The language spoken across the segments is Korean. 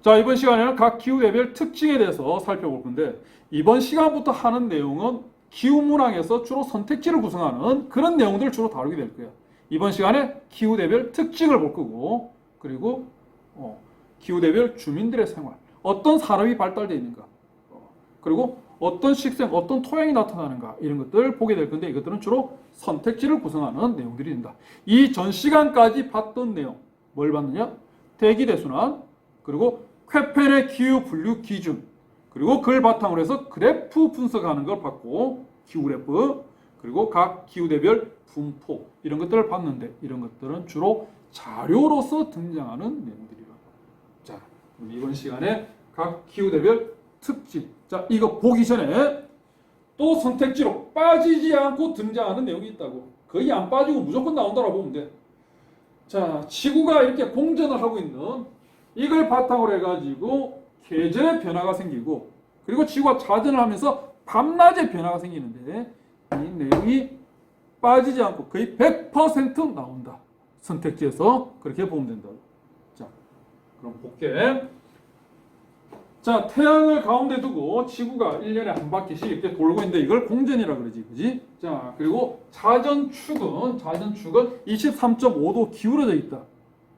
자, 이번 시간에는 각 기후대별 특징에 대해서 살펴볼 건데, 이번 시간부터 하는 내용은 기후문항에서 주로 선택지를 구성하는 그런 내용들을 주로 다루게 될 거예요. 이번 시간에 기후대별 특징을 볼 거고, 그리고 기후대별 주민들의 생활, 어떤 산업이 발달되어 있는가, 그리고 어떤 식생, 어떤 토양이 나타나는가, 이런 것들을 보게 될 건데, 이것들은 주로 선택지를 구성하는 내용들이 된다. 이 전 시간까지 봤던 내용, 뭘 봤느냐? 대기대순환, 그리고 쾌펜의 기후 분류 기준, 그리고 그걸 바탕으로 해서 그래프 분석하는 걸 봤고, 기후그래프, 그리고 각 기후대별 분포, 이런 것들을 봤는데, 이런 것들은 주로 자료로서 등장하는 내용들이라고. 자, 이번 시간에 각 기후대별 특징. 자, 이거 보기 전에 또 선택지로 빠지지 않고 등장하는 내용이 있다고. 거의 안 빠지고 무조건 나온다고 보면 돼. 자, 지구가 이렇게 공전을 하고 있는 이걸 바탕으로 해가지고 계절의 변화가 생기고, 그리고 지구가 자전을 하면서 밤낮의 변화가 생기는데, 이 내용이 빠지지 않고 거의 100% 나온다. 선택지에서 그렇게 보면 된다. 자, 그럼 볼게. 자, 태양을 가운데 두고 지구가 1년에 한 바퀴씩 이렇게 돌고 있는데, 이걸 공전이라 그러지, 그지? 자, 그리고 자전축은 23.5도 기울어져 있다,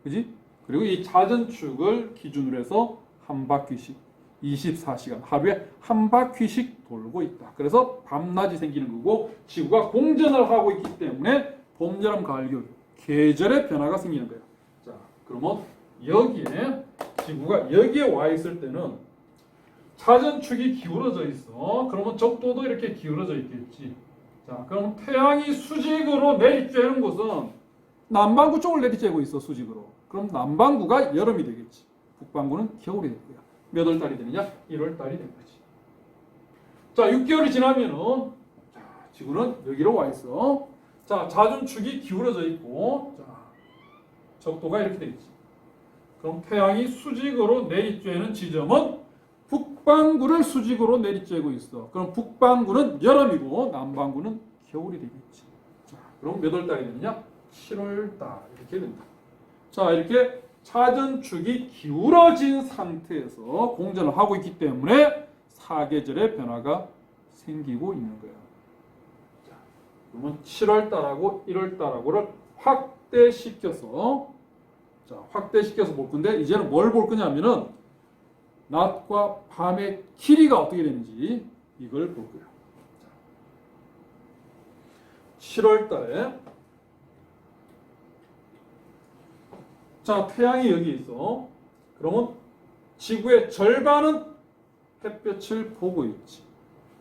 그지? 그리고 이 자전축을 기준으로 해서 한 바퀴씩 24시간 하루에 한 바퀴씩 돌고 있다. 그래서 밤낮이 생기는 거고, 지구가 공전을 하고 있기 때문에 봄, 여름, 가을, 겨울 계절의 변화가 생기는 거야. 자, 그러면 여기에 지구가 여기에 와 있을 때는 자전축이 기울어져 있어. 그러면 적도도 이렇게 기울어져 있겠지. 자, 그럼 태양이 수직으로 내리쬐는 곳은 남반구 쪽을 내리쬐고 있어, 수직으로. 그럼 남반구가 여름이 되겠지. 북반구는 겨울이 될 거야. 몇 월 달이 되느냐? 1월 달이 된 거지. 자, 6개월이 지나면은 자, 지구는 여기로 와 있어. 자, 자전축이 기울어져 있고, 자, 적도가 이렇게 되겠지. 그럼 태양이 수직으로 내리쬐는 지점은 북반구를 수직으로 내리쬐고 있어. 그럼 북반구는 여름이고 남반구는 겨울이 되겠지. 자, 그럼 몇 월 달이 되느냐? 7월 달 이렇게 된다. 자, 이렇게 자전축이 기울어진 상태에서 공전을 하고 있기 때문에 사계절의 변화가 생기고 있는 거야. 자, 그러면 7월 달하고 1월 달하고를 확대시켜서 볼 건데, 이제는 뭘 볼 거냐면은 낮과 밤의 길이가 어떻게 되는지 이걸 볼 거야. 7월 달에 자, 태양이 여기 있어. 그러면 지구의 절반은 햇볕을 보고 있지.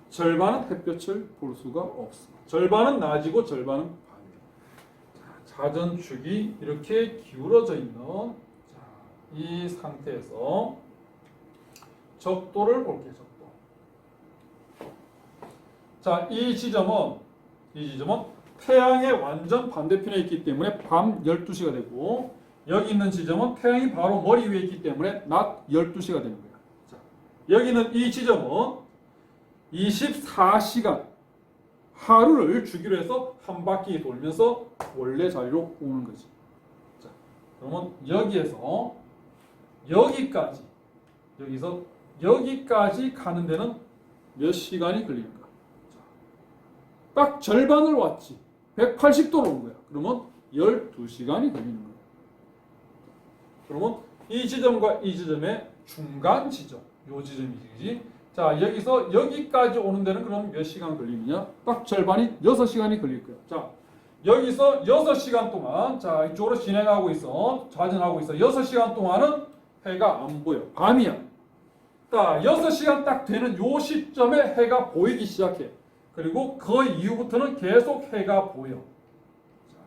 절반은 햇볕을 볼 수가 없어. 절반은 낮이고 절반은 밤이야. 자전축이 이렇게 기울어져 있는 이 상태에서 적도를 볼게요. 적도. 자, 이 지점은 태양의 완전 반대편에 있기 때문에 밤 12시가 되고, 여기 있는 지점은 태양이 바로 머리 위에 있기 때문에 낮 12시가 되는 거야. 자, 여기는 이 지점은 24시간 하루를 주기로 해서 한 바퀴 돌면서 원래 자리로 오는 거지. 자, 그러면 여기에서 여기까지, 여기서 여기까지 가는 데는 몇 시간이 걸리는가? 딱 절반을 왔지. 180도로 온 거야. 그러면 12시간이 걸리는 거야. 그러면 이 지점과 이 지점의 중간 지점, 요 지점이지. 자, 여기서 여기까지 오는 데는 그럼 몇 시간 걸리느냐? 딱 절반이 6시간이 걸릴 거야. 자, 여기서 6시간 동안, 자, 이쪽으로 진행하고 있어. 좌전하고 있어. 6시간 동안은 해가 안 보여. 밤이야. 자, 6시간 딱 되는 요 시점에 해가 보이기 시작해. 그리고 그 이후부터는 계속 해가 보여. 자,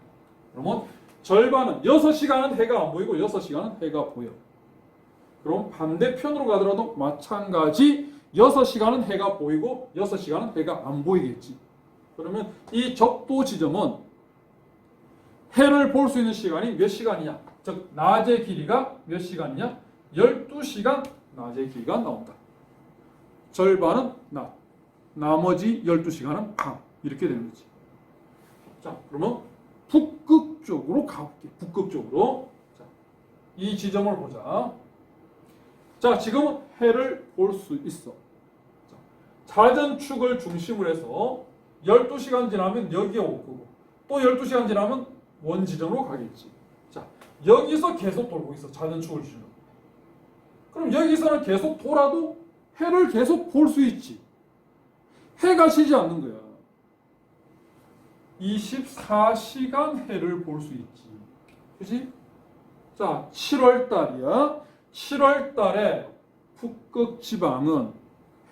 그러면 절반은 6시간은 해가 안 보이고 6시간은 해가 보여. 그럼 반대편으로 가더라도 마찬가지 6시간은 해가 보이고 6시간은 해가 안 보이겠지. 그러면 이 적도 지점은 해를 볼 수 있는 시간이 몇 시간이냐? 즉 낮의 길이가 몇 시간이냐? 12시간 낮의 길이가 나온다. 절반은 낮, 나머지 12시간은 밤. 이렇게 되는 거지. 자, 그러면 북극 쪽으로 가볼게. 북극 쪽으로. 자, 이 지점을 보자. 자, 지금은 해를 볼 수 있어. 자, 자전축을 중심으로 해서 12시간 지나면 여기에 올 거고 또 12시간 지나면 원지점으로 가겠지. 자, 여기서 계속 돌고 있어. 자전축을 기준으로. 그럼 여기서는 계속 돌아도 해를 계속 볼 수 있지. 해가 지지 않는 거야. 24시간 해를 볼 수 있지. 그치? 자, 7월 달이야. 7월 달에 북극 지방은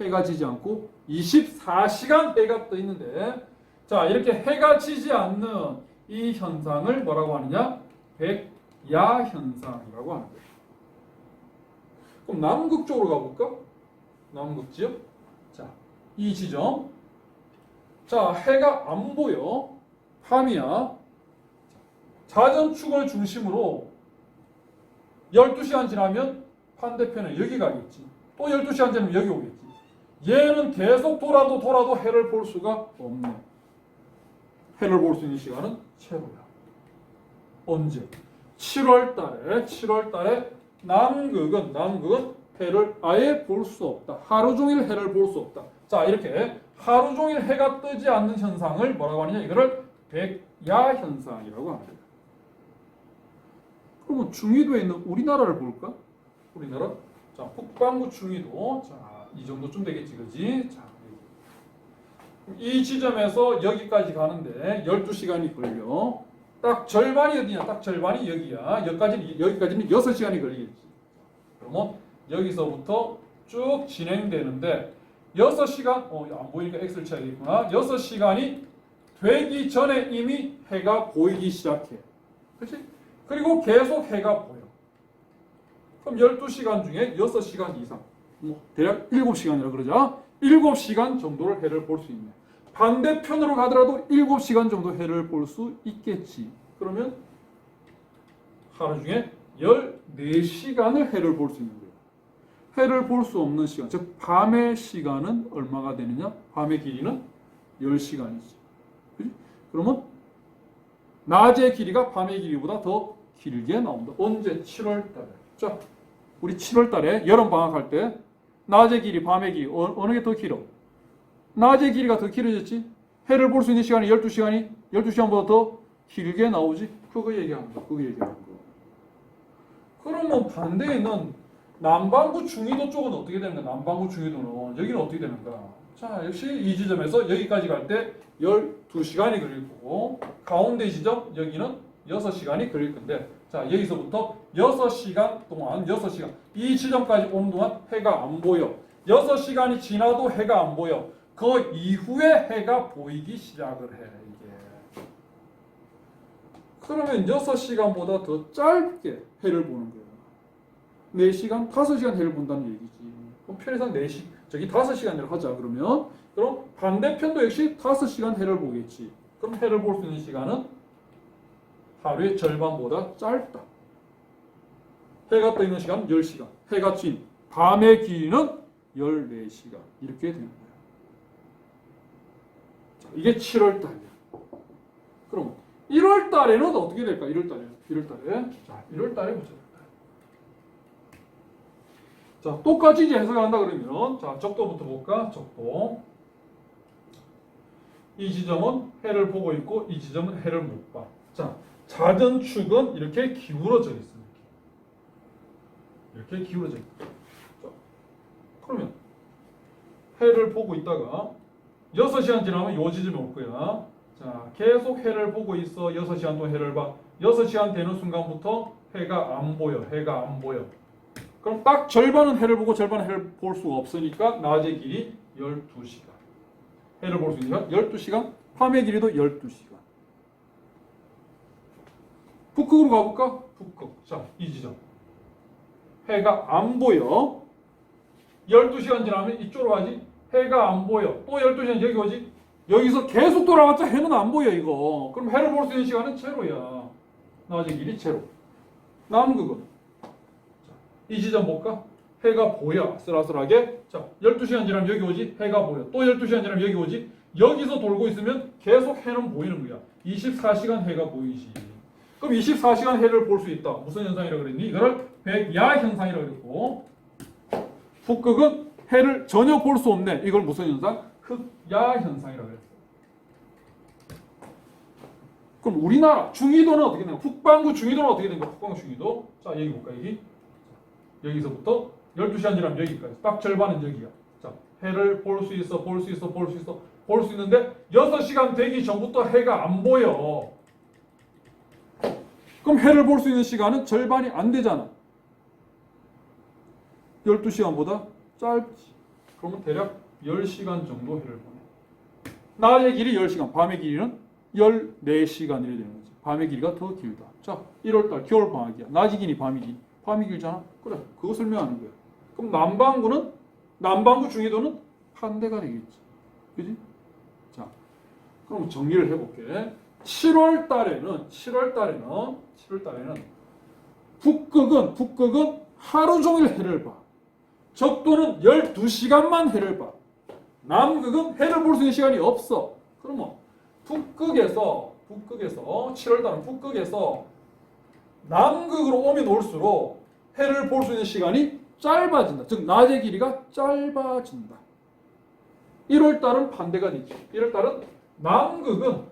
해가 지지 않고 24시간 해가 떠 있는데, 자, 이렇게 해가 지지 않는 이 현상을 뭐라고 하느냐? 백야 현상이라고 하는 거예요. 그럼 남극 쪽으로 가볼까? 남극 지역. 자, 이 지점. 자, 해가 안 보여. 밤이야. 자전축을 중심으로 12시간 지나면 반대편에 여기 가겠지. 또 12시간 지나면 여기 오겠지. 얘는 계속 돌아도 해를 볼 수가 없네. 해를 볼 수 있는 시간은 최고야. 언제? 7월 달에 남극은 해를 아예 볼 수 없다. 하루 종일 해를 볼 수 없다. 자, 이렇게 하루 종일 해가 뜨지 않는 현상을 뭐라고 하느냐? 이거를 백야 현상이라고 합니다. 그러면 중위도에 있는 우리나라를 볼까? 우리나라. 자, 북반구 중위도. 자, 이 정도쯤 되겠지, 그지? 자, 이 지점에서 여기까지 가는데 12시간이 걸려. 딱 절반이 어디냐? 딱 절반이 여기야. 여기까지는 6시간이 걸리겠지. 그러면 여기서부터 쭉 진행되는데 6시간, 안 보이니까 X를 쳐야겠구나. 6시간이 되기 전에 이미 해가 보이기 시작해. 그렇지? 그리고 계속 해가 보여. 그럼 12시간 중에 6시간 이상, 대략 7시간이라고 그러죠. 7시간 정도를 해를 볼 수 있네. 반대편으로 가더라도 7시간 정도 해를 볼 수 있겠지. 그러면 하루 중에 14시간을 해를 볼 수 있는 거예요. 해를 볼 수 없는 시간, 즉 밤의 시간은 얼마가 되느냐? 밤의 길이는 10시간이지. 그치? 그러면 낮의 길이가 밤의 길이보다 더 길게 나온다. 언제? 7월 달에. 자, 우리 7월 달에 여름 방학할 때 낮의 길이, 밤의 길이 어느 게 더 길어? 낮의 길이가 더 길어졌지? 해를 볼 수 있는 시간이 12시간보다 더 길게 나오지? 그거 얘기하는 거. 그러면 반대에 있는 남반구 중위도 쪽은 어떻게 되는가? 남반구 중위도는 여기는 어떻게 되는가? 자, 역시 이 지점에서 여기까지 갈 때 12시간이 걸릴 거고, 가운데 지점 여기는 6시간이 걸릴 건데, 자, 여기서부터 6시간 동안, 6시간 이 지점까지 오는 동안 해가 안 보여. 6시간이 지나도 해가 안 보여. 그 이후에 해가 보이기 시작을 해, 이게. 그러면 6시간보다 더 짧게 해를 보는 거야. 4시간, 5시간 해를 본다는 얘기지. 그럼 편의상 4시, 저기 5시간을 하자, 그러면. 그럼 반대편도 역시 5시간 해를 보겠지. 그럼 해를 볼 수 있는 시간은 하루의 절반보다 짧다. 해가 떠 있는 시간 10시간. 해가 진 밤의 길이는 14시간. 이렇게 되는 거야. 자, 이게 7월 달이야. 그럼 1월 달에는 어떻게 될까? 1월 달에. 자, 1월 달에 보자. 자, 똑같이 이제 해석을 한다 그러면, 자, 적도부터 볼까? 적도. 이 지점은 해를 보고 있고, 이 지점은 해를 못 봐. 자, 자전축은 이렇게 기울어져 있어. 이렇게 기울어져 있다. 자, 그러면 해를 보고 있다가 6시간 지나면 요 지점에 올 거야. 자, 계속 해를 보고 있어. 6시간 동안 해를 봐. 6시간 되는 순간부터 해가 안 보여. 그럼 딱 절반은 해를 보고 절반은 해를 볼 수가 없으니까 낮의 길이 12시간. 해를 볼 수 있는 시간 12시간, 밤의 길이도 12시간. 북극으로 가볼까? 북극. 자, 이 지점. 해가 안 보여. 12시간 지나면 이쪽으로 가지. 해가 안 보여. 또 12시간 여기 오지. 여기서 계속 돌아왔자 해는 안 보여, 이거. 그럼 해를 볼 수 있는 시간은 제로야. 낮의 길이 제로. 남극은. 이 지점 볼까? 해가 보여. 아슬아슬하게. 자, 12시간 지나면 여기 오지. 해가 보여. 또 12시간 지나면 여기 오지. 여기서 돌고 있으면 계속 해는 보이는 거야. 24시간 해가 보이지. 그럼 24시간 해를 볼 수 있다. 무슨 현상이라고 그랬니? 이거를 백야 현상이라고 그랬고. 북극은 해를 전혀 볼 수 없네. 이걸 무슨 현상? 흑야 현상이라고 그랬어요. 그럼 우리나라 중위도는 어떻게 되는가? 북반구 중위도는 어떻게 되는가? 북반구 중위도. 자, 여기 볼까? 여기서부터 12시 한 지나면 여기까지. 딱 절반은 여기야. 자, 해를 볼 수 있어. 볼 수 있는데 6시간 되기 전부터 해가 안 보여. 그럼 해를 볼 수 있는 시간은 절반이 안 되잖아. 12시간보다 짧지. 그러면 대략 10시간 정도 해를 보내. 낮의 길이 10시간, 밤의 길이는 14시간이 되는 거지. 밤의 길이가 더 길다. 자, 1월달 겨울방학이야. 낮이 기니 밤이 긴. 밤이 길잖아. 그래, 그거 설명하는 거야. 그럼 남반구 중위도는 반대가 되겠지. 그지? 자, 그럼 정리를 해볼게. 7월 달에는 북극은 하루 종일 해를 봐. 적도는 12시간만 해를 봐. 남극은 해를 볼 수 있는 시간이 없어. 그러면 북극에서 7월 달은 북극에서 남극으로 오면 올수록 해를 볼 수 있는 시간이 짧아진다. 즉 낮의 길이가 짧아진다. 1월 달은 반대가 되지. 1월 달은 남극은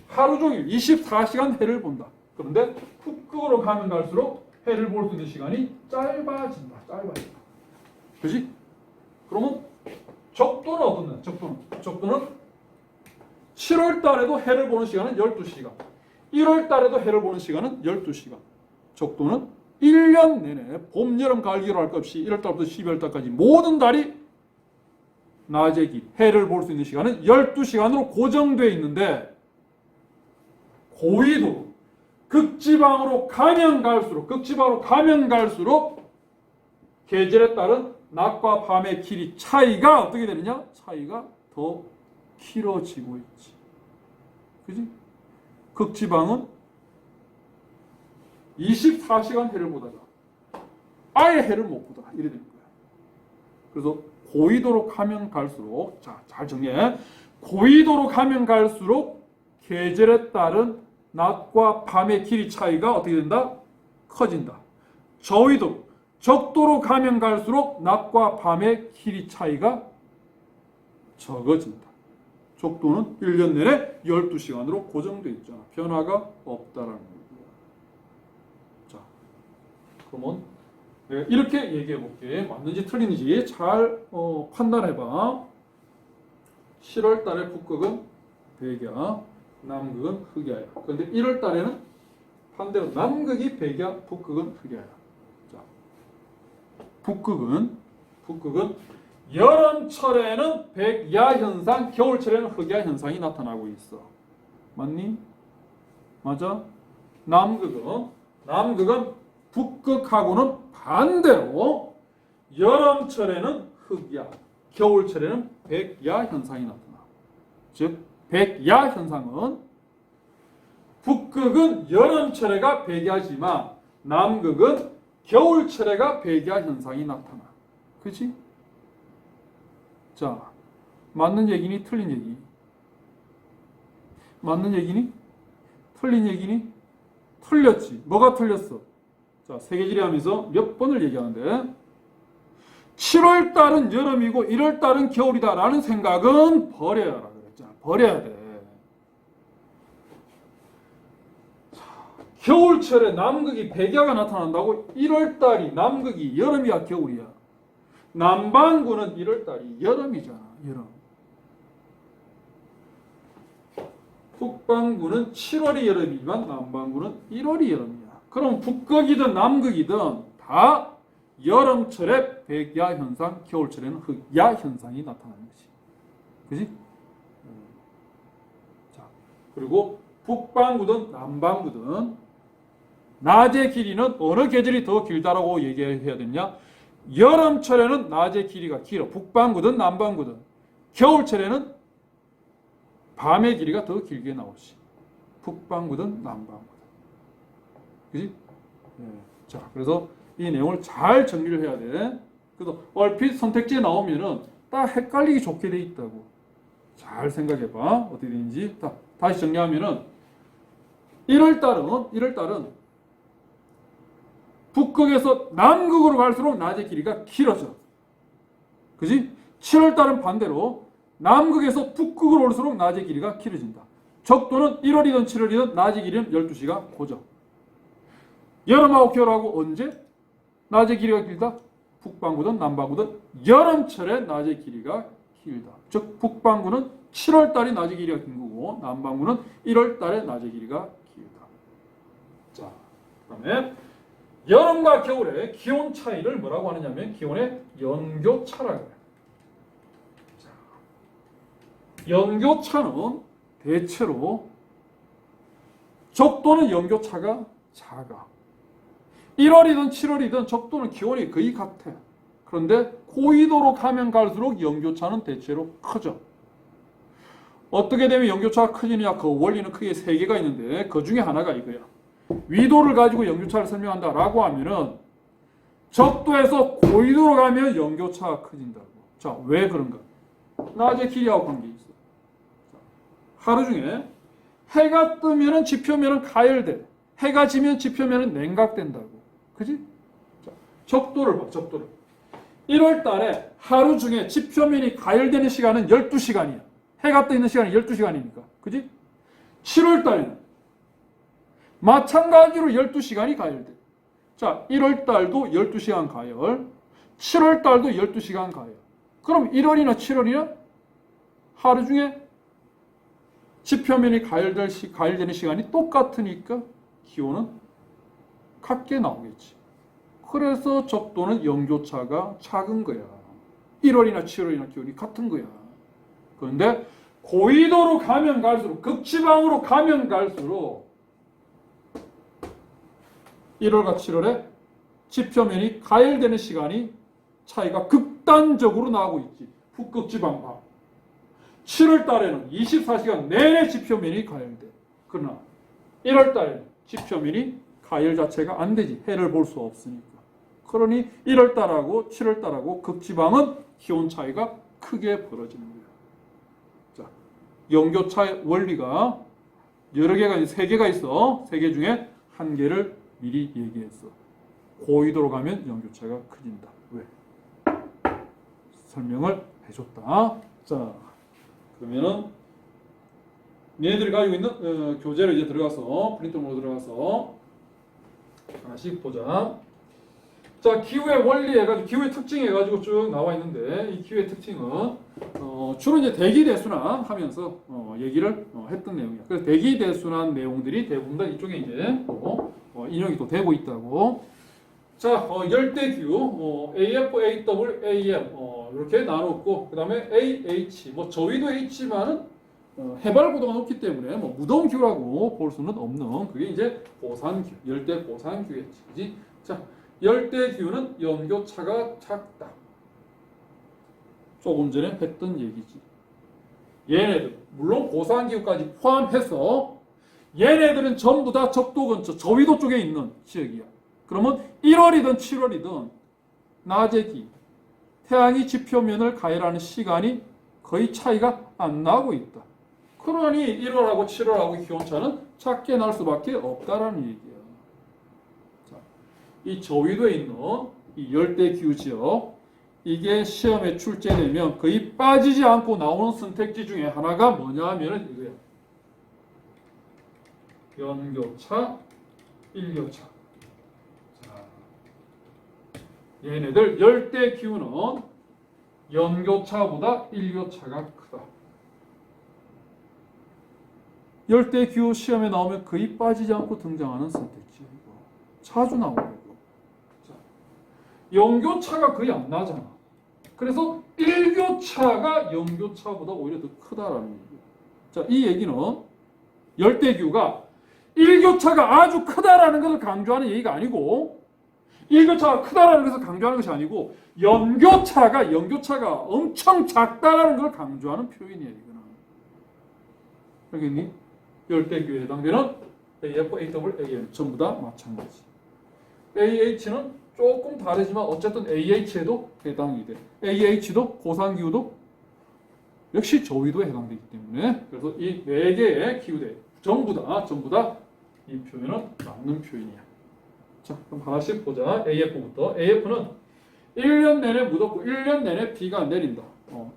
하루 종일 24시간 해를 본다. 그런데 북극으로 가면 갈수록 해를 볼 수 있는 시간이 짧아진다. 그지? 그러면 적도는 어떻냐? 적도는 7월 달에도 해를 보는 시간은 12시간. 1월 달에도 해를 보는 시간은 12시간. 적도는 1년 내내 봄, 여름, 가을, 겨울 할 것 없이 1월 달부터 12월 달까지 모든 달이 낮의 길, 해를 볼 수 있는 시간은 12시간으로 고정되어 있는데 고위도 극지방으로 가면 갈수록 계절에 따른 낮과 밤의 길이 차이가 어떻게 되느냐? 차이가 더 길어지고 있지. 그지? 극지방은 24시간 해를 보다가 아예 해를 못 보다. 이래 되는 거야. 그래서 고위도로 가면 갈수록, 자, 잘 정리해. 고위도로 가면 갈수록 계절에 따른 낮과 밤의 길이 차이가 어떻게 된다? 커진다. 저위도, 적도로 가면 갈수록 낮과 밤의 길이 차이가 적어진다. 적도는 1년 내내 12시간으로 고정되어 있잖아. 변화가 없다라는 거야. 자, 그러면 이렇게 얘기해 볼게. 맞는지 틀리는지 잘 판단해봐. 7월 달에 북극은 백야, 남극은 흑야야. 그런데 1월 달에는 반대로 남극이 백야, 북극은 흑야야. 자, 북극은 여름철에는 백야 현상, 겨울철에는 흑야 현상이 나타나고 있어. 맞니? 맞아? 남극은 북극하고는 반대로 여름철에는 흑야, 겨울철에는 백야 현상이 나타나. 즉 백야 현상은 북극은 여름철에가 백야지만 남극은 겨울철에가 백야 현상이 나타나. 그치? 자, 맞는 얘기니 틀린 얘기니? 맞는 얘기니? 틀린 얘기니? 틀렸지. 뭐가 틀렸어? 자, 세계지리 하면서 몇 번을 얘기하는데 7월 달은 여름이고 1월 달은 겨울이다 라는 생각은 버려야 라고 그랬잖아. 버려야 돼. 자, 겨울철에 남극이 백야가 나타난다고 1월 달이 남극이 여름이야 겨울이야? 남반구는 1월 달이 여름이잖아. 여름. 북반구는 7월이 여름이지만 남반구는 1월이 여름이야. 그럼 북극이든 남극이든 다 여름철에 백야 현상, 겨울철에는 흑야 현상이 나타나는 것이. 그지? 자, 그리고 북반구든 남반구든 낮의 길이는 어느 계절이 더 길다라고 얘기해야 되냐? 여름철에는 낮의 길이가 길어. 북반구든 남반구든. 겨울철에는 밤의 길이가 더 길게 나오지. 북반구든 남반구든. 그지? 네. 자, 그래서 이 내용을 잘 정리를 해야 돼. 그래서 얼핏 선택지에 나오면은 딱 헷갈리기 좋게 돼 있다고. 잘 생각해봐. 어떻게 되는지. 다시 정리하면은 1월 달은 북극에서 남극으로 갈수록 낮의 길이가 길어져. 그지? 7월달은 반대로 남극에서 북극으로 올수록 낮의 길이가 길어진다. 적도는 1월이든 7월이든 낮의 길이는 12시가 고정. 여름하고 겨울하고 언제? 낮의 길이가 길다? 북반구든 남반구든 여름철에 낮의 길이가 길다. 즉 북반구는 7월달이 낮의 길이가 긴 거고 남반구는 1월달에 낮의 길이가 길다. 자, 그다음에 여름과 겨울의 기온 차이를 뭐라고 하느냐면 기온의 연교차라고 해요. 자, 연교차는 대체로 적도는 연교차가 작아. 1월이든 7월이든 적도는 기온이 거의 같아. 그런데 고緯도로 가면 갈수록 연교차는 대체로 커져. 어떻게 되면 연교차가 커지느냐? 그 원리는 크게 세 개가 있는데 그 중에 하나가 이거야. 위도를 가지고 연교차를 설명한다라고 하면은 적도에서 고緯도로 가면 연교차가 커진다고. 자, 왜 그런가? 낮의 길이하고 관계 있어. 하루 중에 해가 뜨면은 지표면은 가열돼. 해가 지면 지표면은 냉각된다고. 그지? 자, 적도를 봐, 적도를. 1월 달에 하루 중에 지표면이 가열되는 시간은 12시간이야. 해가 떠 있는 시간이 12시간이니까. 그지? 7월 달에는 마찬가지로 12시간이 가열돼. 자, 1월 달도 12시간 가열, 7월 달도 12시간 가열. 그럼 1월이나 7월이나 하루 중에 지표면이 가열되는 시간이 똑같으니까 기온은 같게 나오겠지. 그래서 적도는 연교차가 작은 거야. 1월이나 7월이나 기온이 같은 거야. 그런데 고緯도로 가면 갈수록, 극지방으로 가면 갈수록 1월과 7월에 지표면이 가열되는 시간이 차이가 극단적으로 나고 있지. 북극지방과 7월 달에는 24시간 내내 지표면이 가열돼. 그러나 1월 달에는 지표면이 가열 자체가 안 되지. 해를 볼 수 없으니까. 그러니 1월 달하고 7월 달하고 극지방은 기온 차이가 크게 벌어지는 거예요. 자, 연교차의 원리가 여러 개가, 세 개가 있어. 세 개 중에 한 개를 미리 얘기했어. 고緯도로 가면 연교차가 커진다. 왜? 설명을 해줬다. 자, 그러면은 얘네들이 가지고 있는 교재로 이제 들어가서 프린터 모드 들어가서 하나씩 보자. 자, 기후의 원리 해가지고 기후의 특징 해가지고 쭉 나와 있는데 이 기후의 특징은 주로 이제 대기 대순환 하면서 얘기를 했던 내용이야. 그래서 대기 대순환 내용들이 대부분 다 이쪽에 이제 또 인용이 또 되고 있다고. 자, 열대 기후, AF, AW, AM 이렇게 나눴고, 그 다음에 AH, 저위도 H만은 해발 고도가 높기 때문에 무더운 기후라고 볼 수는 없는 그게 이제 고산기후, 열대 고산기후였지, 그지? 자, 열대 기후는 연교차가 작다. 조금 전에 했던 얘기지. 얘네들 물론 고산기후까지 포함해서 얘네들은 전부 다 적도 근처, 저위도 쪽에 있는 지역이야. 그러면 1월이든 7월이든 낮의 기, 태양이 지표면을 가열하는 시간이 거의 차이가 안 나고 있다. 그러니 1월하고 7월하고 기온차는 작게 날 수밖에 없다라는 얘기야. 자, 이 저위도에 있는 이 열대 기후 지역, 이게 시험에 출제되면 거의 빠지지 않고 나오는 선택지 중에 하나가 뭐냐 하면은 이거야. 연교차, 일교차. 얘네들 열대 기후는 연교차보다 일교차가 크다. 열대 기후 시험에 나오면 거의 빠지지 않고 등장하는 선택지이고 자주 나오고. 연교차가 거의 안 나잖아. 그래서 일교차가 연교차보다 오히려 더 크다라는 얘기예요. 자, 이 얘기는 열대 기후가 일교차가 아주 크다라는 것을 강조하는 얘기가 아니고, 일교차가 크다라는 것을 강조하는 것이 아니고 연교차가 엄청 작다라는 걸 강조하는 표현이에요. 이거는. 알겠니? 열대기후에 해당되는 AF, AW, AM 전부 다 마찬가지. AH는 조금 다르지만 어쨌든 AH에도 해당이 돼. AH도 고산기후도 역시 저위도에 해당되기 때문에 그래서 이 네 개의 기후대 전부 다 이 표현은 맞는 표현이야. 자, 그럼 하나씩 보자. AF부터. AF는 1년 내내 묻었고 1년 내내 비가 내린다.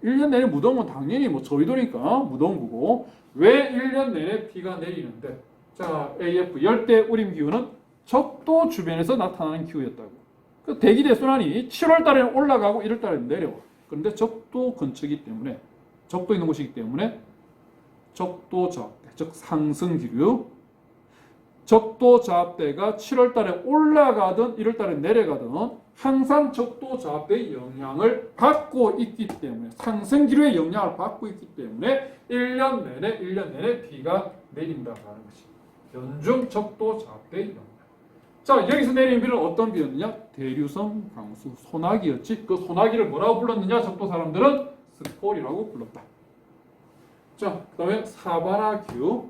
1년 내내 묻으면 당연히 뭐 저위도니까 묻은 거고 왜 1년 내내 비가 내리는데? 자, AF 열대 우림 기후는 적도 주변에서 나타나는 기후였다고. 그 대기 대순환이 7월 달에는 올라가고 1월 달에는 내려와. 그런데 적도 근처이기 때문에 적도 있는 곳이기 때문에 적도 저압대, 즉 상승 기류. 적도 저압대가 7월 달에 올라가든 1월 달에 내려가든 항상 적도 저압대의 영향을 받고 있기 때문에 상승 기류의 영향을 받고 있기 때문에 1년 내내 비가 내린다는 것이 연중 적도 저압대의 영향. 자, 여기서 내린 비는 어떤 비였느냐? 대류성 강수, 소나기였지. 그 소나기를 뭐라고 불렀느냐? 적도 사람들은 스콜이라고 불렀다. 자, 그 다음에 사바나 기후.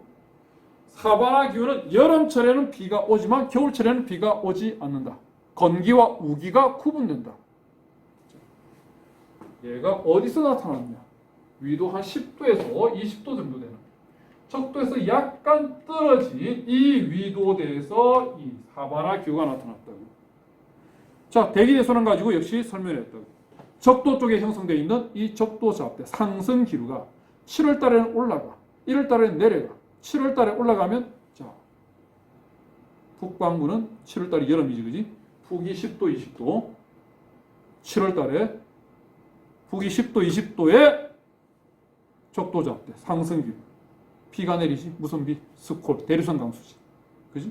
사바나 기후는 여름철에는 비가 오지만 겨울철에는 비가 오지 않는다. 건기와 우기가 구분된다. 얘가 어디서 나타났냐? 위도 한 10도에서 20도 정도 되는 적도에서 약간 떨어진 이 위도대에서 이 사바나 기후가 나타났다고. 자, 대기 대순환 가지고 역시 설명했다고. 적도 쪽에 형성되어 있는 이 적도 저압대 상승 기류가 7월 달에는 올라가, 1월 달에는 내려가. 7월 달에 올라가면 자, 북반구는 7월 달이 여름이지, 그지? 북이 10도, 20도. 7월 달에 북이 10도, 20도에 적도 저압대 상승 기류. 비가 내리지. 무슨 비? 스콜, 대류성 강수지. 그지?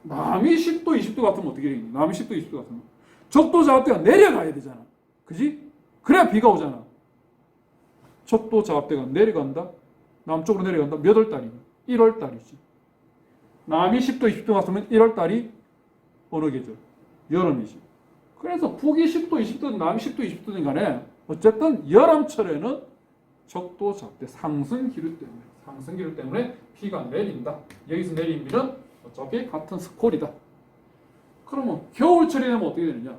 남이 10도, 20도 같으면 어떻게 되겠니? 남이 10도, 20도 같으면 적도 저압대가 내려가야 되잖아. 그지? 그래야 비가 오잖아. 적도 저압대가 내려간다. 남쪽으로 내려간다. 몇 월 달이니? 1월 달이지. 남이 10도, 20도 같으면 1월 달이 어느 계절? 여름이지. 그래서 북이 10도, 20도든 남이 10도, 20도든 간에 어쨌든 여름철에는 적도 저압대 상승 기류 때문에 비가 내린다. 여기서 내린 비는 어차피 같은 스콜이다. 그러면 겨울철이 되면 어떻게 되느냐?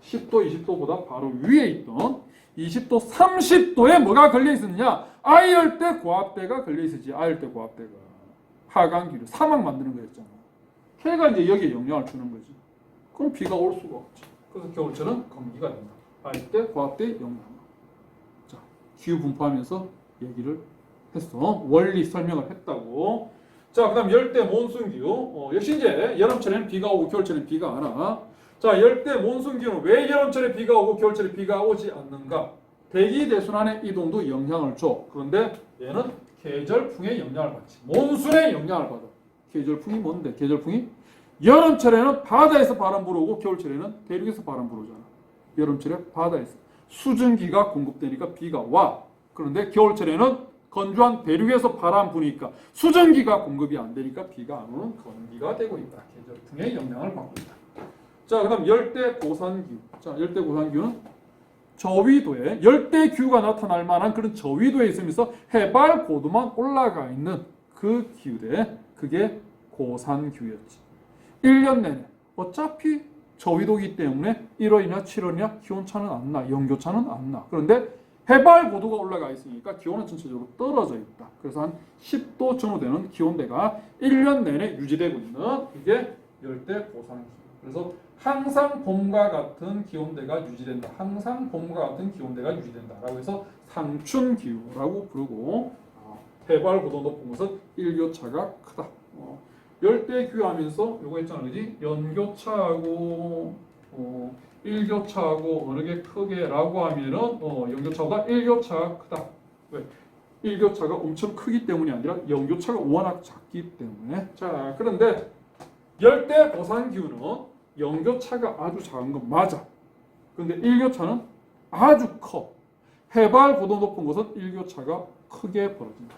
10도, 20도보다 바로 위에 있던 20도, 30도에 뭐가 걸려 있었느냐? 아열대 고압대가 걸려 있었지. 아열대 고압대가 하강 기류, 사막 만드는 거였잖아. 걔가 이제 여기에 영향을 주는 거지. 그럼 비가 올 수가 없지. 그래서 겨울철은 건기가 된다. 아열대 고압대의 영향. 자, 기후 분포하면서 얘기를 했어. 원리 설명을 했다고. 자, 그다음 열대 몬순 기후. 역시 이제 여름철에는 비가 오고 겨울철에는 비가 안 와. 자, 열대 몬순 기후는 왜 여름철에 비가 오고 겨울철에 비가 오지 않는가? 대기 대순환의 이동도 영향을 줘. 그런데 얘는 계절풍의 영향을 받지. 몬순의 영향을 받아. 계절풍이 뭔데? 계절풍이 여름철에는 바다에서 바람 불어오고 겨울철에는 대륙에서 바람 불어오잖아. 여름철에 바다에서 수증기가 공급되니까 비가 와. 그런데 겨울철에는 건조한 대륙에서 바람 부니까 수증기가 공급이 안 되니까 비가 안 오는 건기가 되고 있다. 계절풍의 영향을 받고 있다. 자, 그 다음 열대 고산기후. 자, 열대 고산기후는 저위도에 열대 기후가 나타날 만한 그런 저위도에 있으면서 해발 고도만 올라가 있는 그 기후대, 그게 고산기후였지. 1년 내내 어차피 저위도이기 때문에 1월이나 7월이나 기온차는 안 나, 영교차는 안 나. 그런데 해발 고도가 올라가 있으니까 기온은 전체적으로 떨어져 있다. 그래서 한 10도 정도 되는 기온대가 1년 내내 유지되고 있는 이게 열대 고산기후. 그래서 항상 봄과 같은 기온대가 유지된다. 항상 봄과 같은 기온대가 유지된다라고 해서 상춘기후라고 부르고, 해발 고도 높은 것은 일교차가 크다. 열대기후하면서 요거 있잖아, 그지? 연교차하고 일교차하고 어느 게 크게라고 하면은 연교차보다 일교차가 크다. 왜? 일교차가 엄청 크기 때문이 아니라 연교차가 워낙 작기 때문에. 자, 그런데 열대 고산기후는 연교차가 아주 작은 건 맞아. 그런데 일교차는 아주 커. 해발 고도 높은 곳은 일교차가 크게 벌어진다.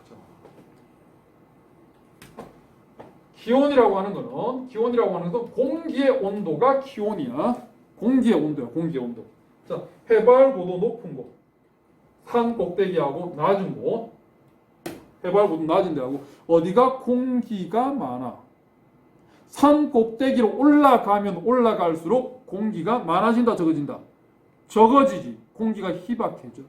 기온이라고 하는 건 공기의 온도가 기온이야. 공기의 온도야, 공기의 온도. 자, 해발 고도 높은 곳, 산 꼭대기하고 낮은 곳, 해발 고도 낮은 데하고 어디가 공기가 많아. 산 꼭대기로 올라가면 올라갈수록 공기가 많아진다, 적어진다? 적어지지. 공기가 희박해져.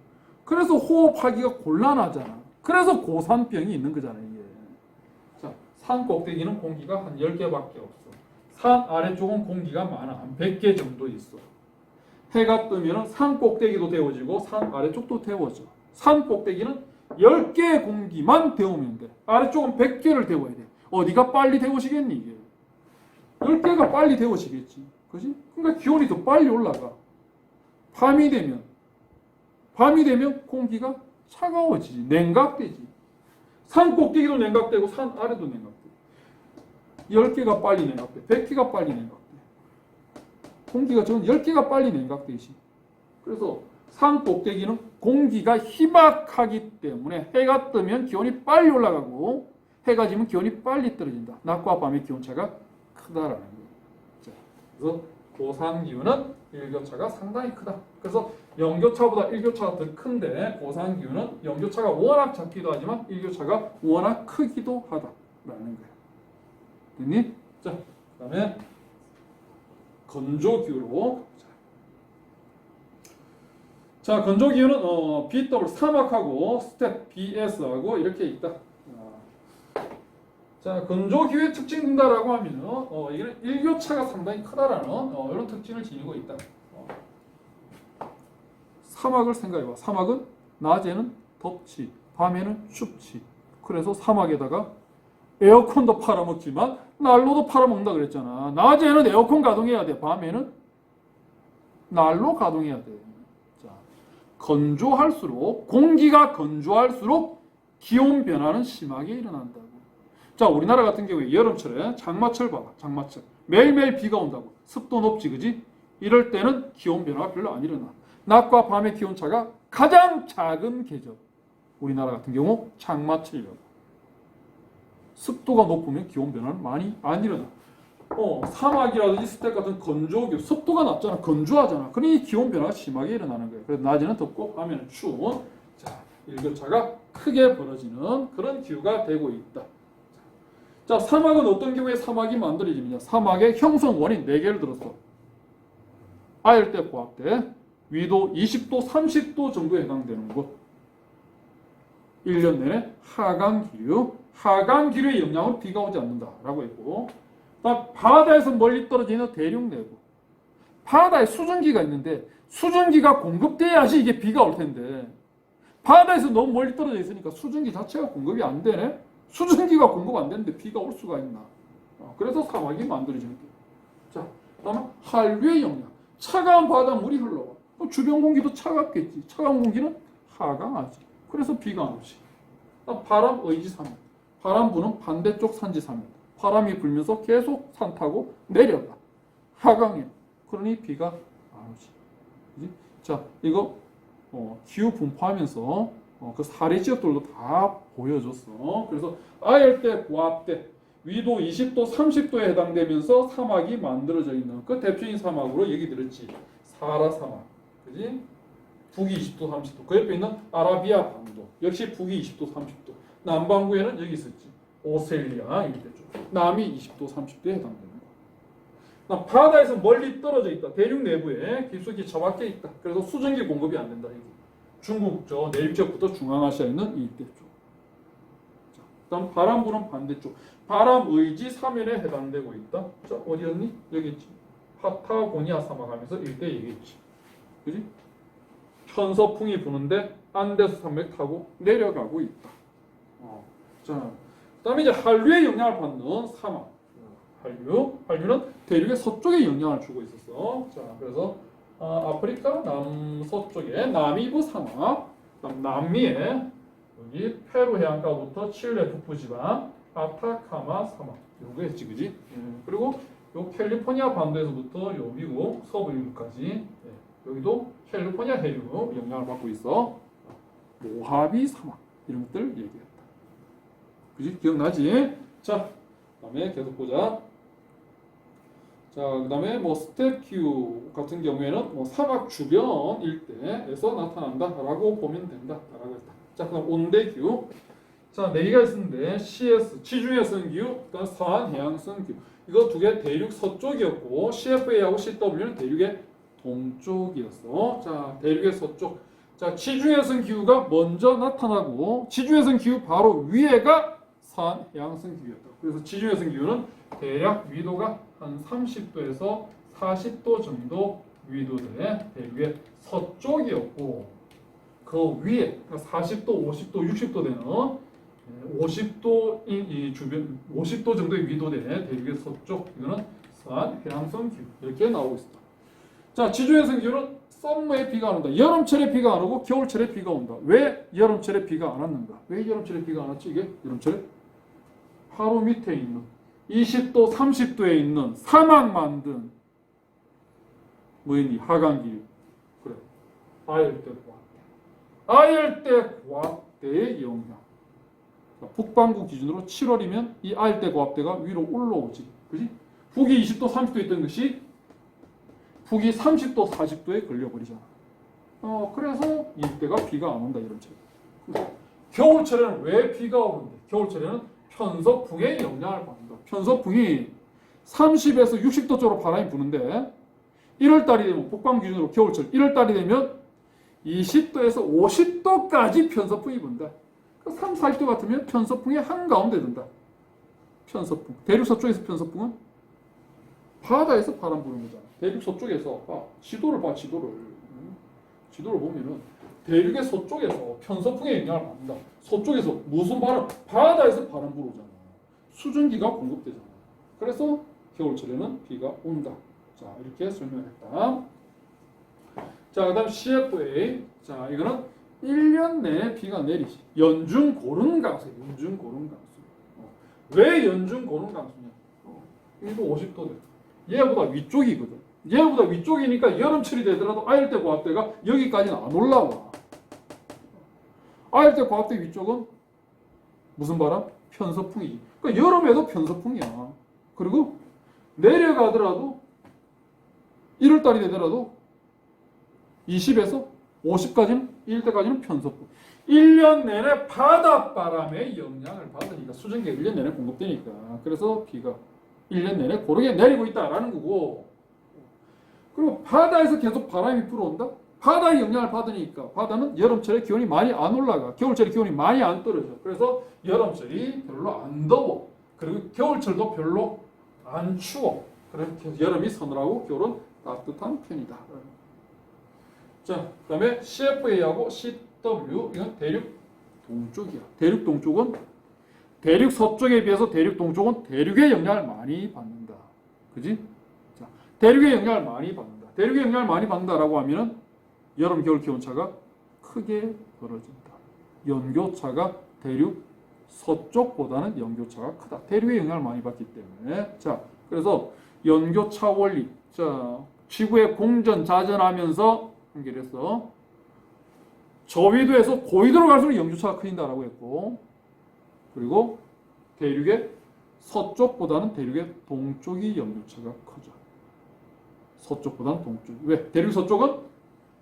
그래서 호흡하기가 곤란하잖아. 그래서 고산병이 있는 거잖아, 이게. 자, 산 꼭대기는 공기가 한 10개밖에 없어. 산 아래쪽은 공기가 많아. 한 100개 정도 있어. 해가 뜨면 산 꼭대기도 데워지고 산 아래쪽도 데워져. 산 꼭대기는 10개의 공기만 데우면 돼. 아래쪽은 100개를 데워야 돼. 어디가 빨리 데워지겠니 이게? 10개가 빨리 데워지겠지. 그지? 그러니까 기온이 더 빨리 올라가. 밤이 되면 공기가 차가워지지. 냉각되지. 산 꼭대기도 냉각되고 산 아래도 냉각돼. 10개가 빨리 냉각돼. 100개가 빨리 냉각돼. 공기가 저는 10개가 빨리 냉각되지. 그래서 산 꼭대기는 공기가 희박하기 때문에 해가 뜨면 기온이 빨리 올라가고 해가 지면 기온이 빨리 떨어진다. 낮과 밤의 기온차가 크다라는 거예요. 자, 그래서 고산기후는 일교차가 상당히 크다. 그래서 영교차보다 일교차가 더 큰데 고산기후는 영교차가 워낙 작기도 하지만 일교차가 워낙 크기도 하다라는 거예요. 됐니? 자, 그다음에 건조기후로. 자, 건조기후는 BW 사막하고 스텝 BS하고 이렇게 있다. 자, 건조기후의 특징이다라고 하면 이거는 일교차가 상당히 크다라는 이런 특징을 지니고 있다. 사막을 생각해봐. 사막은 낮에는 덥지, 밤에는 춥지. 그래서 사막에다가 에어컨도 팔아먹지만 난로도 팔아먹는다 그랬잖아. 낮에는 에어컨 가동해야 돼. 밤에는 난로 가동해야 돼. 자, 건조할수록 공기가 건조할수록 기온 변화는 심하게 일어난다고. 자, 우리나라 같은 경우에 여름철에 장마철 봐봐. 장마철 매일매일 비가 온다고. 습도 높지, 그지? 이럴 때는 기온 변화가 별로 안 일어나. 낮과 밤의 기온차가 가장 작은 계절. 우리나라 같은 경우 장마철이라고. 습도가 높으면 기온 변화는 많이 안 일어나. 사막이라든지 스텝 같은 건조기후 습도가 낮잖아. 건조하잖아. 그러니 기온 변화가 심하게 일어나는 거예요. 그래서 낮에는 덥고 밤에는 추운, 자, 일교차가 크게 벌어지는 그런 기후가 되고 있다. 자, 사막은 어떤 경우에 사막이 만들어지느냐. 사막의 형성 원인 4개를 들었어. 아열대, 고압대, 위도 20도, 30도 정도에 해당되는 곳. 1년 내내 하강기류, 하강기류의 영향으로 비가 오지 않는다라고 했고, 바다에서 멀리 떨어지는 대륙 내부. 바다에 수증기가 있는데 수증기가 공급돼야지 이게 비가 올 텐데 바다에서 너무 멀리 떨어져 있으니까 수증기 자체가 공급이 안 되네. 수증기가 공급 안 되는데 비가 올 수가 있나? 그래서 사막이 만들어지는 거예요. 자, 그다음에 한류의 영향. 차가운 바닷물이 흘러와. 주변 공기도 차갑겠지. 차가운 공기는 하강하지. 그래서 비가 안 오지. 바람 의지사면. 바람 부는 반대쪽 산지사면. 바람이 불면서 계속 산 타고 내려가. 하강해. 그러니 비가 안 오지. 그치? 자, 이거 기후 분포하면서 그 사례 지역들도 다 보여줬어. 그래서 아열대, 고압대, 위도 20도, 30도에 해당되면서 사막이 만들어져 있는 그 대표적인 사막으로 얘기 들었지. 사하라 사막. 그지? 북위 20도, 30도. 그 옆에 있는 아라비아 반도. 역시 북위 20도, 30도. 남반구에는 여기 있었지. 오셀리아 일대 쪽. 남이 20도, 30도에 해당되는 거. 바다에서 멀리 떨어져 있다. 대륙 내부에 깊숙이 처박혀 있다. 그래서 수증기 공급이 안 된다. 여기. 중국 저 내륙 지역부터 중앙아시아에 있는 이 일대 쪽. 자, 그다음 바람 부는 반대쪽. 바람 의지 사면에 해당되고 있다. 자, 어디였니? 여기 있지. 파타고니아 사막 하면서 일대 얘기했지. 그지? 편서풍이 부는데 안데스 산맥 타고 내려가고 있다. 자, 그다음에 이제 한류의 영향을 받는 사막. 한류는 대륙의 서쪽에 영향을 주고 있었어. 자, 그래서 아프리카 남서쪽에 나미브 사막, 남미에 여기 페루 해안가부터 칠레 북부지방 아타카마 사막 요거 했지, 그지? 그리고 요 캘리포니아 반도에서부터 요 미국 서부 미국까지 여기도 캘리포니아 해류 영향을 받고 있어. 모하비 사막 이런 것들 얘기했다. 그지? 기억나지? 자, 그다음에 계속 보자. 자, 그다음에 스텝 기후 같은 경우에는 사막 주변 일대에서 나타난다라고 보면 된다라고 했다. 자, 그다음 온대 기후. 자, 4개가 있었는데 CS 지중해성 기후, 그다음 서한해양성 기후. 이거 2개 대륙 서쪽이었고 CFA하고 CW는 대륙의 동쪽이었어. 자, 대륙의 서쪽. 자, 지중해성 기후가 먼저 나타나고 지중해성 기후 바로 위에가 서한해양성 기후였다. 그래서 지중해성 기후는 대략 위도가 한 30도에서 40도 정도 위도의 대륙의 서쪽이었고 그 위에 40도, 50도, 60도 되는 50도 이 주변 50도 정도의 위도의 대륙의 서쪽 이거는 서한 해남성 기후 이렇게 나오고 있습니다. 자, 지중해성 기후는 썸머에 비가 안 온다. 여름철에 비가 안 오고 겨울철에 비가 온다. 왜 여름철에 비가 안 왔는가? 왜 여름철에 비가 안 왔지? 이게 여름철에 하루 밑에 있는 20도, 30도에 있는 사막 만든 뭐였니? 하강기류. 그래. 아열대 고압대. 아열대 고압대의 영향. 북반구 기준으로 7월이면 이 아열대 고압대가 위로 올라오지. 그지? 북이 20도, 30도 있던 것이 북이 30도, 40도에 걸려버리잖아. 그래서 이때가 비가 안 온다 여름철에. 겨울철에는 왜 비가 오는데? 겨울철에는 편서풍의 영향을 받는다. 편서풍이 30에서 60도 쪽으로 바람이 부는데 1월달이 되면 북방 기준으로 겨울철 1월달이 되면 20도에서 50도까지 편서풍이 분다. 3, 40도 같으면 편서풍의 한가운데 든다. 편서풍. 대륙 서쪽에서 편서풍은 바다에서 바람 부는 거잖아. 대륙 서쪽에서 지도를 봐. 지도를 보면은 대륙의 서쪽에서 편서풍의 영향을 받는다. 서쪽에서 무슨 바람? 바다에서 바람 불어오잖아. 수증기가 공급되잖아. 그래서 겨울철에는 비가 온다. 자, 이렇게 설명했다. 자, 그 다음 CFA. 자, 이거는 1년 내내 비가 내리지. 연중 고른 강수. 연중 고른 강수. 왜 연중 고른 강수냐? 1도 50도 돼. 얘보다 위쪽이거든. 얘보다 위쪽이니까 여름철이 되더라도 아열대 고압대가 여기까지는 안 올라와. 아열대 고압대 위쪽은 무슨 바람? 편서풍이. 그러니까 여름에도 편서풍이야. 그리고 내려가더라도 1월달이 되더라도 20에서 50까지는 1대까지는 편서풍. 1년 내내 바닷바람의 영향을 받으니까 수증기가 1년 내내 공급되니까 그래서 비가 1년 내내 고르게 내리고 있다라는 거고. 그리고 바다에서 계속 바람이 불어온다? 바다의 영향을 받으니까 바다는 여름철에 기온이 많이 안 올라가. 겨울철에 기온이 많이 안 떨어져. 그래서 여름철이 별로 안 더워. 그리고 겨울철도 별로 안 추워. 그래서 여름이 서늘하고 겨울은 따뜻한 편이다. 자, 그 다음에 CFA하고 CW, 이건 대륙 동쪽이야. 대륙 동쪽은 대륙 서쪽에 비해서 대륙 동쪽은 대륙의 영향을 많이 받는다. 그지? 자, 대륙의 영향을 많이 받는다. 대륙의 영향을 많이 받는다라고 하면은 여름, 겨울 기온차가 크게 벌어진다. 연교차가 대륙 서쪽보다는 연교차가 크다. 대륙의 영향을 많이 받기 때문에. 자, 그래서 연교차 원리. 자, 지구의 공전, 자전하면서 연결해서 저위도에서 고위도로 갈수록 연교차가 커진다라고 했고, 그리고 대륙의 서쪽보다는 대륙의 동쪽이 연교차가 커져. 서쪽보다는 동쪽. 왜? 대륙 서쪽은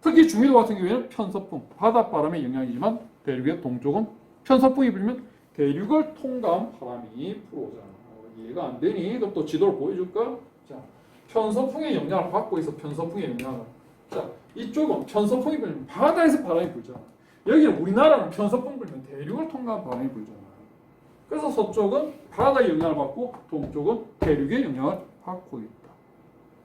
특히 중위도 같은 경우에는 편서풍, 바닷바람의 영향이지만 대륙의 동쪽은 편서풍이 불면 대륙을 통과한 바람이 불어오잖아. 이해가 안 되니? 그럼 또 지도를 보여줄까? 자, 편서풍의 영향을 받고 있어. 편서풍의 영향을. 자, 이쪽은 편서풍이 불면 바다에서 바람이 불잖아. 여기는 우리나라는 편서풍 불면 대륙을 통과한 바람이 불잖아. 그래서 서쪽은 바다의 영향을 받고 동쪽은 대륙의 영향을 받고 있다.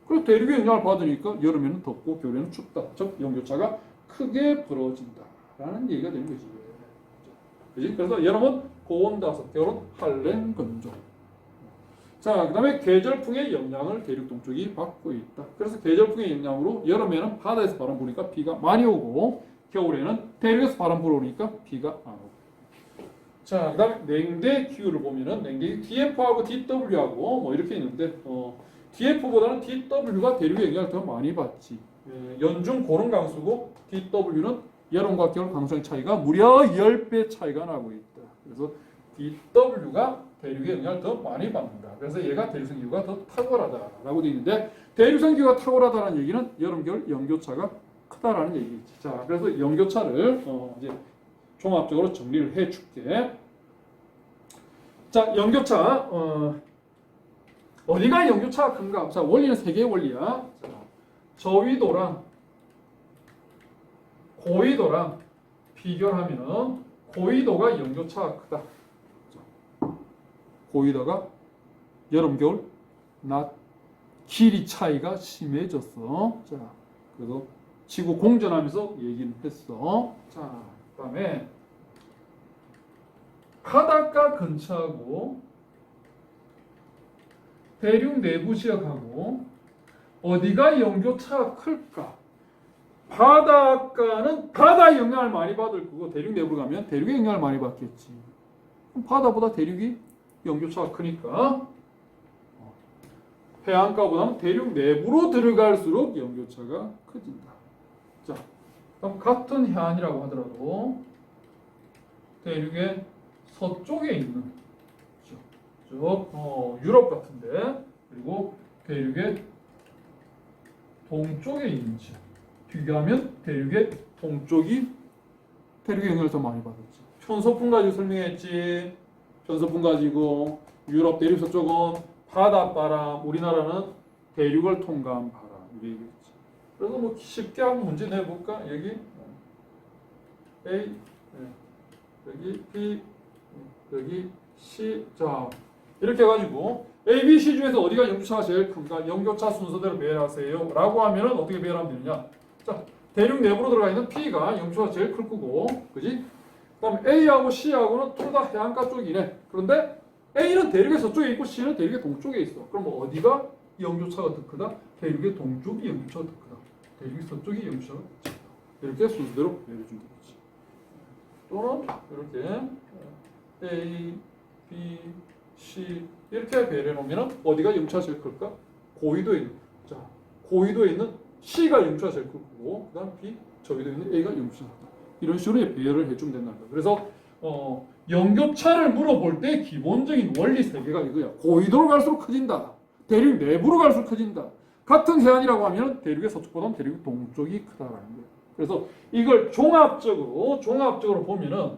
그리고 대륙의 영향을 받으니까 여름에는 덥고 겨울에는 춥다. 즉 연교차가 크게 벌어진다라는 얘기가 되는 거지. 그지? 그래서 여름은 고온다섯, 겨울은 한랭 건조. 자, 그 다음에 계절풍의 영향을 대륙 동쪽이 받고 있다. 그래서 계절풍의 영향으로 여름에는 바다에서 바람 부니까 비가 많이 오고 겨울에는 대륙에서 바람 불어오니까 비가 안 오고. 자, 그 다음에 냉대 기후를 보면은 냉대 DF하고 DW하고 뭐 이렇게 있는데 DF보다는 DW가 대륙의 영향을 더 많이 받지. 연중 고른 강수고 DW는 여름과 겨울 강수의 차이가 무려 10배 차이가 나고 있다. 그래서 DW가 대륙의 영향을 더 많이 받는다. 그래서 얘가 대륙성 기후가 더 탁월하다라고 되어 있는데 대륙성 기후가 탁월하다는 얘기는 여름, 겨울 연교차가 크다라는 얘기겠지. 자, 그래서 연교차를 이제 종합적으로 정리를 해줄게. 자, 연교차 어디가 연교차가 큰가? 자, 원리는 세 개의 원리야. 자, 저위도랑 고위도랑 비교를 하면은 고위도가 연교차가 크다. 자, 고위도가 여름, 겨울, 낮 길이 차이가 심해졌어. 자, 그래서 지구 공전하면서 얘기는 했어. 자, 그다음에 바닷가 근처하고 대륙 내부 지역하고 어디가 연교차가 클까? 바닷가는 바다의 영향을 많이 받을 거고 대륙 내부로 가면 대륙의 영향을 많이 받겠지. 그럼 바다보다 대륙이 연교차가 크니까 해안가보다는 대륙 내부로 들어갈수록 연교차가 커진다. 자, 그럼 같은 해안이라고 하더라도 대륙의 서쪽에 있는 유럽 같은데 그리고 대륙의 동쪽에 있는 지역 비교하면 대륙의 동쪽이 대륙의 영향을 더 많이 받았지. 편서풍 가지고 설명했지. 편서풍 가지고 유럽 대륙 서쪽은 바닷바람, 우리나라는 대륙을 통과한 바람 이렇게 얘기했지. 그래서 뭐 쉽게 한번 문제 내볼까? 여기 A, 여기 B, 여기 C. 자, 이렇게 해가지고 A, B, C 중에서 어디가 연교차가 제일 큰가? 연교차 순서대로 배열하세요 라고 하면은 어떻게 배열하면 되느냐? 자, 대륙 내부로 들어가 있는 P가 연교차가 제일 클 거고, 그지? 그 다음에 A하고 C하고는 둘 다 해안가 쪽이네. 그런데 A는 대륙의 서쪽에 있고 C는 대륙의 동쪽에 있어. 그럼 뭐 어디가 연교차가 더 크다? 대륙의 동쪽이 연교차가 더 크다. 대륙의 서쪽이 연교차가 더 크다. 이렇게 순서대로 배열해주면 되겠지. 또는 이렇게 A, B, C 이렇게 배열해 놓으면 어디가 연차가 제일 클까? 고위도에 있는. 자, 고위도에 있는 C가 연차가 제일 크고, 그다음 B, 저위도에 있는 A가 연차가 크다. 이런 식으로 배열을 해주면 된다. 그래서 연교차를 물어볼 때 기본적인 원리 세 개가 이거야. 고위도로 갈수록 커진다. 대륙 내부로 갈수록 커진다. 같은 해안이라고 하면 대륙의 서쪽보다는 대륙의 동쪽이 크다라는 거예요. 그래서 이걸 종합적으로 보면은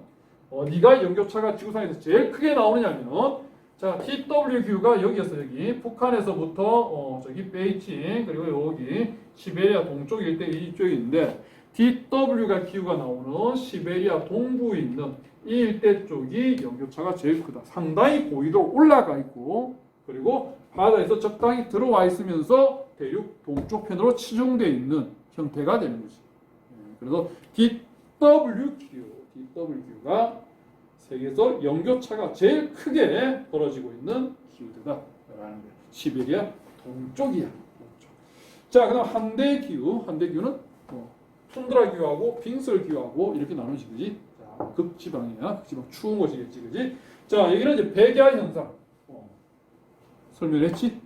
어디가 연교차가 지구상에서 제일 크게 나오느냐면, 자, TWQ가 여기였어. 여기 북한에서부터 저기 베이징 그리고 여기 시베리아 동쪽 일대 이쪽에 있는데, DW가 기후가 나오는 시베리아 동부에 있는 이 일대 쪽이 연교차가 제일 크다. 상당히 고위도로 올라가 있고, 그리고 바다에서 적당히 들어와 있으면서 대륙 동쪽 편으로 치중되어 있는 형태가 되는 거지. 그래서 DWQ가 세계에서 연교차가 제일 크게 벌어지고 있는 기후대다라는 거예요. 시베리아 동쪽이야. 동쪽. 자, 그다음 한대기후는 툰드라 기후하고 빙설 기후하고 이렇게 나눠지지. 자, 극지방이야. 극지방 추운 곳이겠지, 그지? 자, 여기는 이제 백야 현상 설명했지.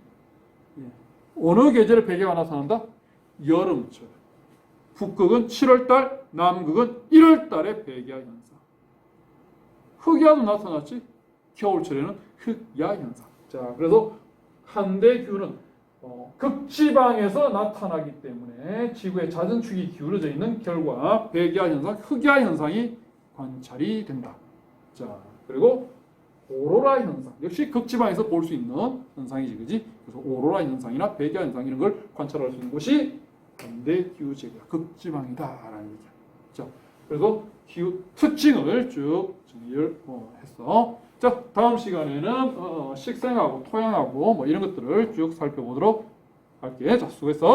어느 계절에 백야가 나타난다? 여름철. 북극은 7월달, 남극은 1월달에 백야 현상. 흑야도 나타났지. 겨울철에는 흑야 현상. 자, 그래서 한대기후는 극지방에서 나타나기 때문에 지구의 잦은 축이 기울어져 있는 결과 백야 현상, 흑야 현상이 관찰이 된다. 자, 그리고 오로라 현상 역시 극지방에서 볼 수 있는 현상이지, 그지? 그래서 오로라 현상이나 백야 현상 이런 걸 관찰할 수 있는 곳이 한대기후지역이다. 극지방이다라는 얘기야. 자, 그래서 기후 특징을 쭉 정리를 했어. 자, 다음 시간에는 식생하고 토양하고 뭐 이런 것들을 쭉 살펴보도록 할게. 자, 수고했어.